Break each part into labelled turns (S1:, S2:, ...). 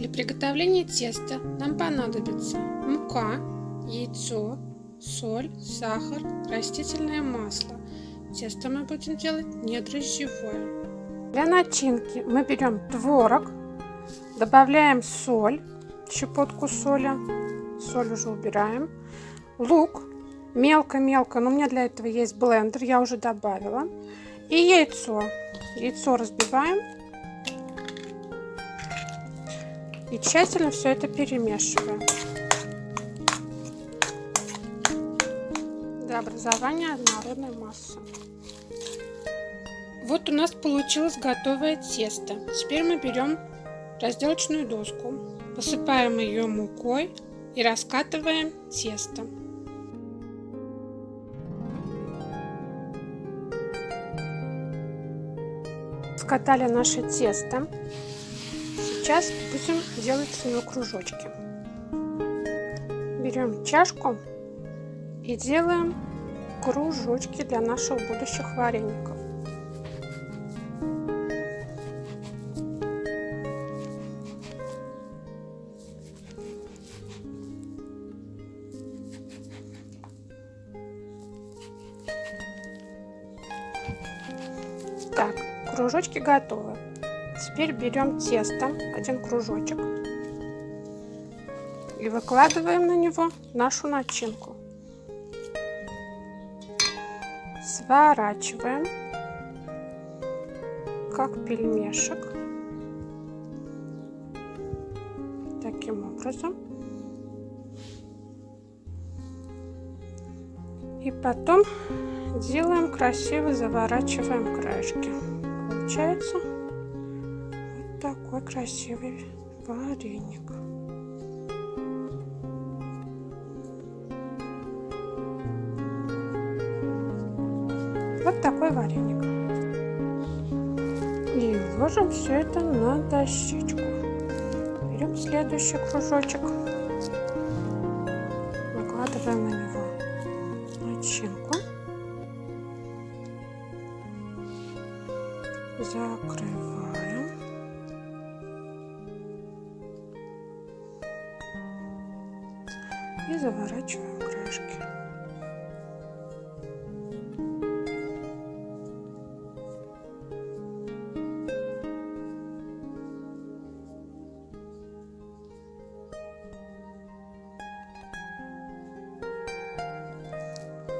S1: Для приготовления теста нам понадобится мука, яйцо, соль, сахар, растительное масло. Тесто мы будем делать не дрожжевое. Для начинки мы берем творог, добавляем соль, щепотку соли, соль уже убираем, лук, мелко-мелко, но у меня для этого есть блендер, я уже добавила, и яйцо. Яйцо разбиваем и тщательно все это перемешиваем до образования однородной массы. Вот у нас получилось готовое тесто. Теперь мы берем разделочную доску, посыпаем ее мукой и раскатываем тесто. Скатали наше тесто. Сейчас будем делать с него кружочки. Берем чашку и делаем кружочки для наших будущих вареников. Так, кружочки готовы. Теперь берем тесто, один кружочек, и выкладываем на него нашу начинку. Сворачиваем, как пельмешек, таким образом. И потом делаем красиво, заворачиваем краешки. Получается вот такой красивый вареник. Вот такой вареник. И ложим все это на дощечку. Берем следующий кружочек, выкладываем на него начинку, закрываем и заворачиваем краешки.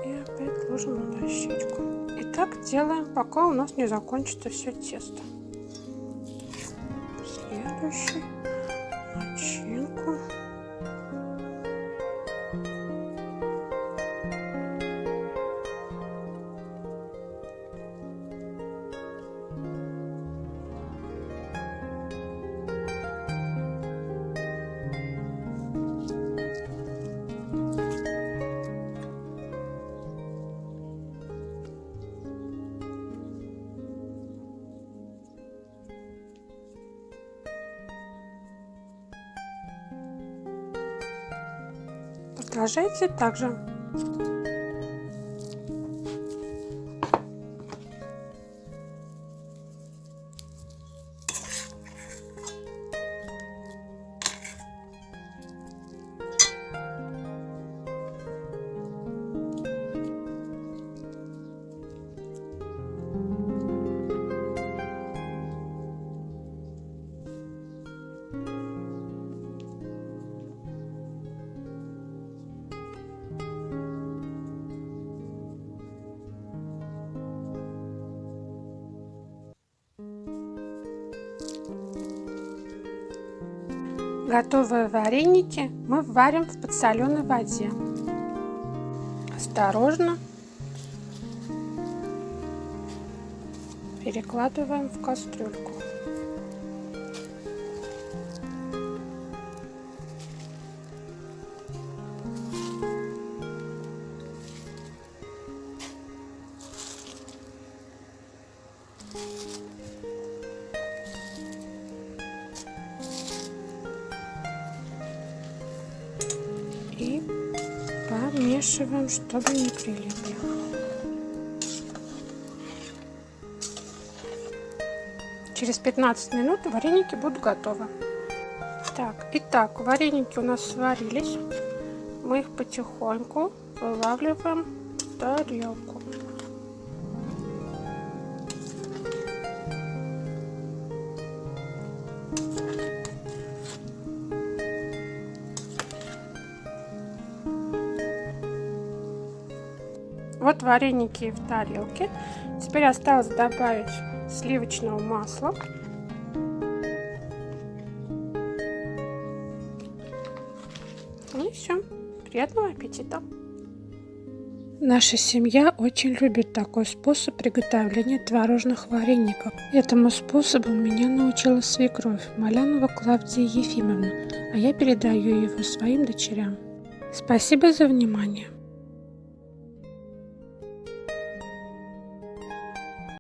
S1: И опять ложим на дощечку. И так делаем, пока у нас не закончится все тесто. Следующий начинку. Продолжайте также. Готовые вареники мы варим в подсоленной воде. Осторожно перекладываем в кастрюльку. И помешиваем, чтобы не прилипли. Через 15 минут вареники будут готовы. Так, итак, вареники у нас сварились. Мы их потихоньку вылавливаем в тарелку. Вот вареники в тарелке. Теперь осталось добавить сливочного масла. И все. Приятного аппетита! Наша семья очень любит такой способ приготовления творожных вареников. Этому способу меня научила свекровь Малянова Клавдия Ефимовна, а я передаю его своим дочерям. Спасибо за внимание!